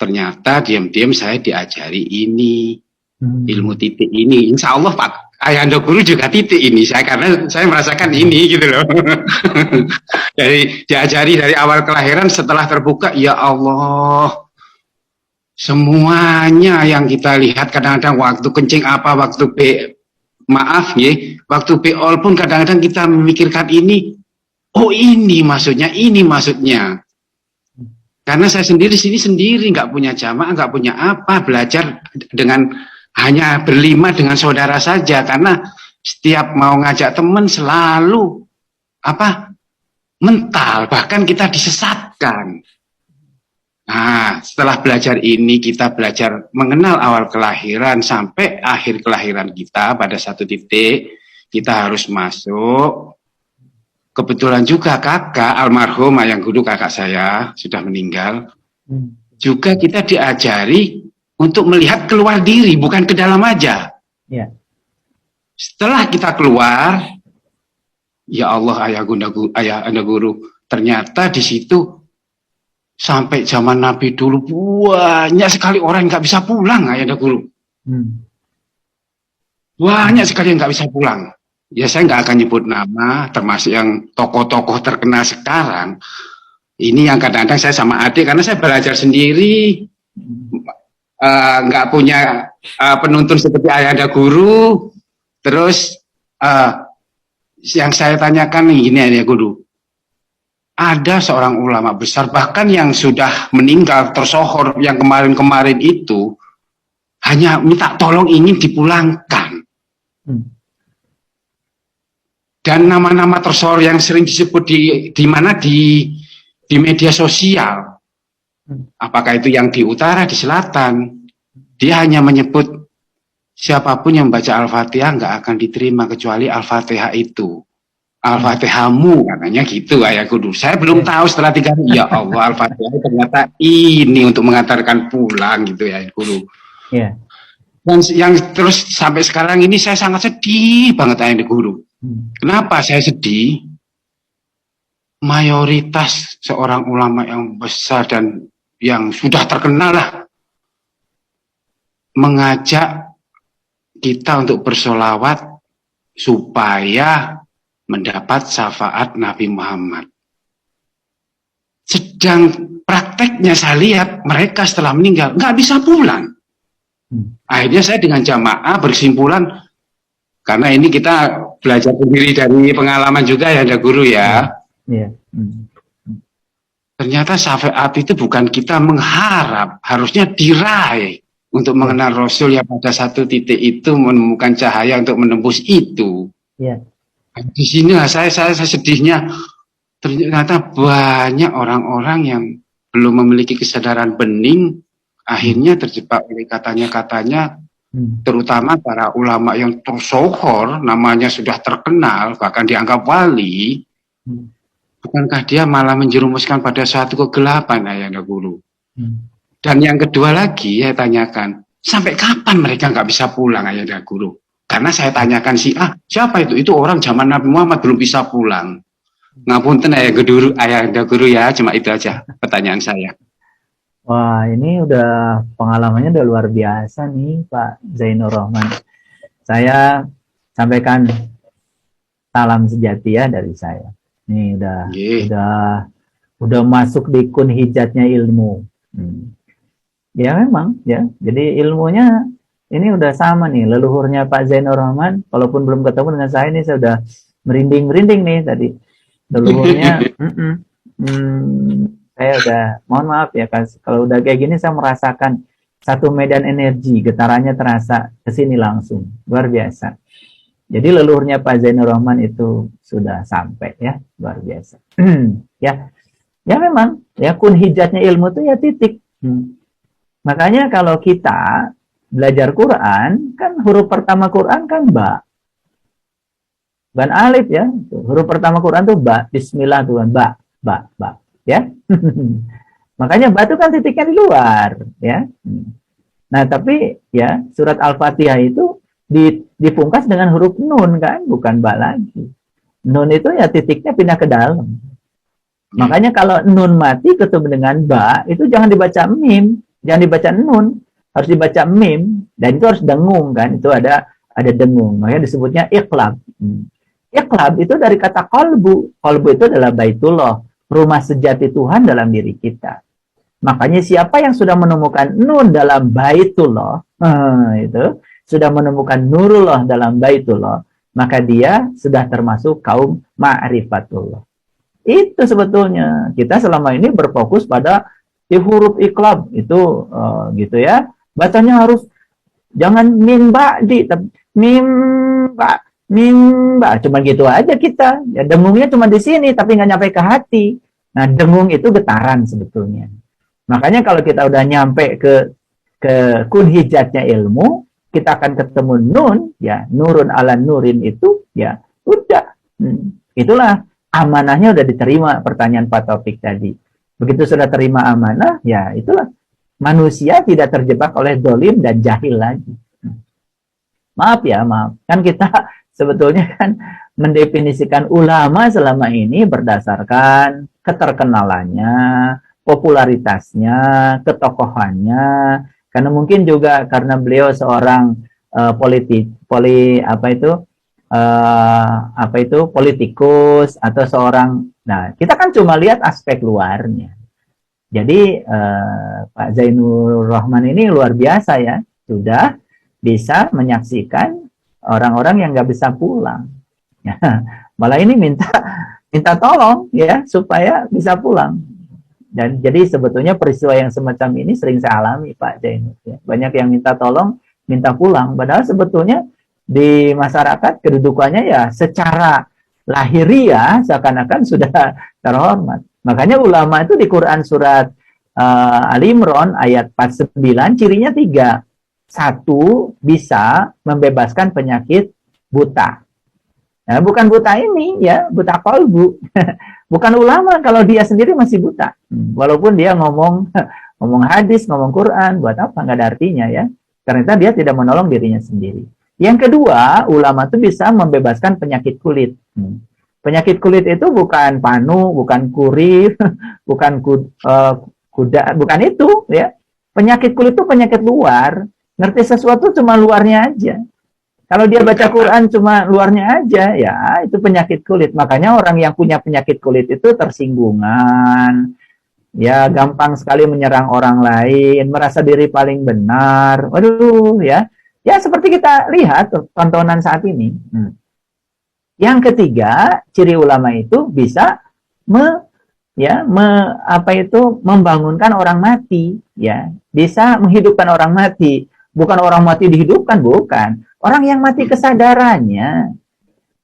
ternyata diam-diam saya diajari ini, ilmu titik ini. Insya Allah Pak Ayahanda Guru juga titik ini saya, karena saya merasakan ini gitu loh. Jadi diajari dari awal kelahiran, setelah terbuka, ya Allah, semuanya yang kita lihat kadang-kadang waktu kencing apa, waktu maaf ya, waktu beol pun kadang-kadang kita memikirkan ini, oh ini maksudnya, ini maksudnya. Karena saya sendiri sini sendiri, nggak punya jamaah, nggak punya apa, belajar dengan hanya berlima dengan saudara saja. Karena setiap mau ngajak teman selalu apa mental, bahkan kita disesatkan. Nah, setelah belajar ini, kita belajar mengenal awal kelahiran sampai akhir kelahiran kita. Pada satu titik kita harus masuk. Kebetulan juga kakak almarhum Ayang Guru, kakak saya sudah meninggal. Juga kita diajari untuk melihat keluar diri, bukan ke dalam aja. Setelah kita keluar, ya Allah, Ayahanda Guru, ternyata di situ sampai zaman Nabi dulu banyak sekali orang yang nggak bisa pulang, Ayahanda Guru. Banyak sekali yang nggak bisa pulang. Ya saya nggak akan nyebut nama, termasuk yang tokoh-tokoh terkenal sekarang. Ini yang kadang-kadang saya sama adik, karena saya belajar sendiri, nggak punya penuntun seperti Ayahanda Guru. Terus yang saya tanyakan ini ya Guru, ada seorang ulama besar, bahkan yang sudah meninggal tersohor, yang kemarin-kemarin itu hanya minta tolong ingin dipulangkan. Dan nama-nama tersohor yang sering disebut di mana di media sosial, apakah itu yang di utara, di selatan, dia hanya menyebut siapapun yang membaca Al-Fatihah nggak akan diterima kecuali Al-Fatihah itu. Al-Fatihahmu katanya gitu, Ayah Guru. Saya belum tahu setelah 3 hari, ya Allah, Al-Fatihah ternyata ini untuk mengantarkan pulang gitu ya, Guru. Dan yang terus sampai sekarang ini saya sangat sedih banget, Ayah Guru. Kenapa saya sedih? Mayoritas seorang ulama yang besar dan yang sudah terkenal lah mengajak kita untuk bersolawat supaya mendapat syafaat Nabi Muhammad. Sedang prakteknya saya lihat mereka setelah meninggal nggak bisa pulang. Akhirnya saya dengan jamaah berkesimpulan, karena ini kita belajar sendiri dari pengalaman juga ya, ada Guru ya. Ternyata syafaat itu bukan kita mengharap, harusnya diraih untuk mengenal Rasul yang pada satu titik itu menemukan cahaya untuk menembus itu. Di sini saya sedihnya, ternyata banyak orang-orang yang belum memiliki kesadaran bening, akhirnya terjebak oleh katanya-katanya. Terutama para ulama yang tersohor, namanya sudah terkenal, bahkan dianggap wali, bukankah dia malah menjerumuskan pada suatu kegelapan, Ayahanda Guru? Dan yang kedua lagi, saya tanyakan, sampai kapan mereka nggak bisa pulang, Ayahanda Guru? Karena saya tanyakan siapa itu? Itu orang zaman Nabi Muhammad belum bisa pulang. Ngapunten Ayahanda Guru ya, cuma itu aja pertanyaan saya. Wah, ini udah pengalamannya udah luar biasa nih Pak Zainur Rahman. Saya sampaikan salam sejati ya dari saya. Ini udah masuk di kun hijatnya ilmu. Ya memang ya. Jadi ilmunya ini udah sama nih, leluhurnya Pak Zainur Rahman. Walaupun belum ketemu dengan saya, ini saya udah merinding-merinding nih tadi. Leluhurnya saya udah, mohon maaf ya, kalau udah kayak gini saya merasakan satu medan energi, getarannya terasa kesini langsung, luar biasa. Jadi leluhurnya Pak Zainur Rahman itu sudah sampai ya, luar biasa. Ya memang, ya kun hijatnya ilmu itu ya titik. Makanya kalau kita belajar Quran, kan huruf pertama Quran kan ba. Ban alif ya, huruf pertama Quran tuh ba, bismillah tuh ba, ya. Makanya batu kan titiknya di luar ya. Nah tapi ya surat Al-Fatihah itu dipungkas dengan huruf nun kan, bukan ba lagi. Nun itu ya titiknya pindah ke dalam. Makanya kalau nun mati ketemu dengan ba itu jangan dibaca mim, Jangan dibaca nun, harus dibaca mim, dan itu harus dengung kan, itu ada dengung, makanya disebutnya iqlab. Iqlab itu dari kata qalbu. Qalbu itu adalah baitullah, rumah sejati Tuhan dalam diri kita. Makanya siapa yang sudah menemukan nun dalam baitullah, itu sudah menemukan nurullah dalam baitullah, maka dia sudah termasuk kaum ma'rifatullah. Itu sebetulnya kita selama ini berfokus pada huruf iqlab itu gitu ya. Bacanya harus jangan mim ba'di, mim ba, cuma gitu aja kita. Ya, dengungnya cuma di sini tapi nggak nyampe ke hati. Nah, dengung itu getaran sebetulnya. Makanya kalau kita udah nyampe ke kun hijatnya ilmu, kita akan ketemu nun, ya, nurun ala nurin itu, ya, udah. Itulah amanahnya udah diterima, pertanyaan Pak Taufik tadi. Begitu sudah terima amanah, ya itulah. Manusia tidak terjebak oleh dolim dan jahil lagi. Maaf ya, maaf. Kan kita sebetulnya kan mendefinisikan ulama selama ini berdasarkan keterkenalannya, popularitasnya, ketokohannya. Karena mungkin juga karena beliau seorang politikus atau seorang. Nah, kita kan cuma lihat aspek luarnya. Jadi Pak Zainur Rahman ini luar biasa ya, sudah bisa menyaksikan orang-orang yang nggak bisa pulang. Ya, malah ini minta tolong ya supaya bisa pulang. Dan jadi sebetulnya peristiwa yang semacam ini sering saya alami Pak Zainur. Ya. Banyak yang minta tolong, minta pulang. Padahal sebetulnya di masyarakat kedudukannya ya secara lahiriah seakan-akan sudah terhormat. Makanya ulama itu di Quran surat Ali Imran ayat 49 cirinya 3. 1, bisa membebaskan penyakit buta. Nah, bukan buta ini ya, buta qalbu. Bukan ulama kalau dia sendiri masih buta. Walaupun dia ngomong hadis, ngomong Quran, buat apa? Nggak ada artinya ya. Karena dia tidak menolong dirinya sendiri. Yang kedua, ulama itu bisa membebaskan penyakit kulit. Penyakit kulit itu bukan panu, bukan kurir, bukan kuda, bukan itu ya. Penyakit kulit itu penyakit luar. Ngerti sesuatu cuma luarnya aja. Kalau dia baca Quran cuma luarnya aja, ya itu penyakit kulit. Makanya orang yang punya penyakit kulit itu tersinggungan, ya gampang sekali menyerang orang lain, merasa diri paling benar. Waduh, ya seperti kita lihat tontonan saat ini. Yang ketiga, ciri ulama itu bisa membangunkan orang mati, ya, bisa menghidupkan orang mati. Bukan orang mati dihidupkan, bukan. Orang yang mati kesadarannya.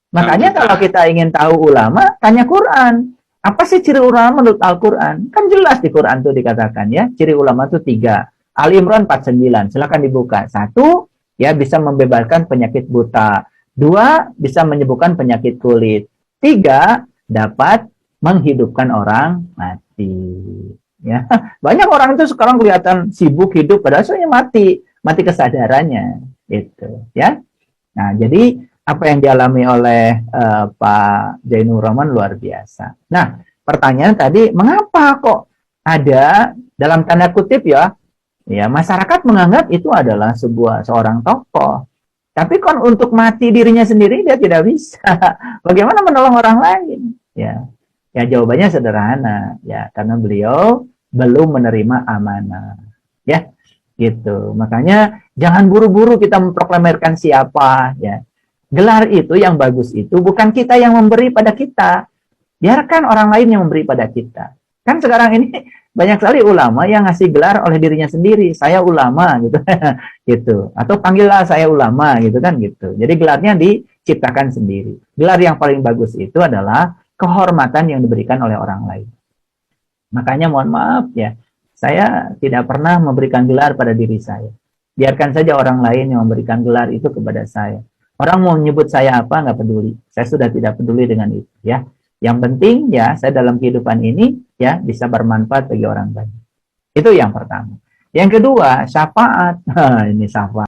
Makanya kalau kita ingin tahu ulama, tanya Quran. Apa sih ciri ulama menurut Al-Quran? Kan jelas di Quran itu dikatakan ya, ciri ulama itu 3. Ali Imran 49, silakan dibuka. 1, ya bisa membebaskan penyakit buta. 2, bisa menyembuhkan penyakit kulit. 3, dapat menghidupkan orang mati. Ya, banyak orang itu sekarang kelihatan sibuk hidup, padahal sebenarnya mati kesadarannya, gitu. Ya, nah jadi apa yang dialami oleh Pak Zainur Rahman luar biasa. Nah, pertanyaan tadi, mengapa kok ada dalam tanda kutip ya masyarakat menganggap itu adalah seorang tokoh. Tapi kan untuk mati dirinya sendiri dia tidak bisa. Bagaimana menolong orang lain? Ya, jawabannya sederhana, ya karena beliau belum menerima amanah, ya, gitu. Makanya jangan buru-buru kita memproklamirkan siapa, ya. Gelar itu yang bagus itu bukan kita yang memberi pada kita, biarkan orang lain yang memberi pada kita. Kan sekarang ini banyak sekali ulama yang ngasih gelar oleh dirinya sendiri, saya ulama, gitu, gitu. Atau panggillah saya ulama, gitu kan, gitu. Jadi gelarnya diciptakan sendiri. Gelar yang paling bagus itu adalah kehormatan yang diberikan oleh orang lain. Makanya mohon maaf ya, saya tidak pernah memberikan gelar pada diri saya. Biarkan saja orang lain yang memberikan gelar itu kepada saya. Orang mau menyebut saya apa, nggak peduli. Saya sudah tidak peduli dengan itu ya. Yang penting ya, saya dalam kehidupan ini ya bisa bermanfaat bagi orang banyak. Itu yang pertama. Yang kedua, syafaat. Ini syafaat.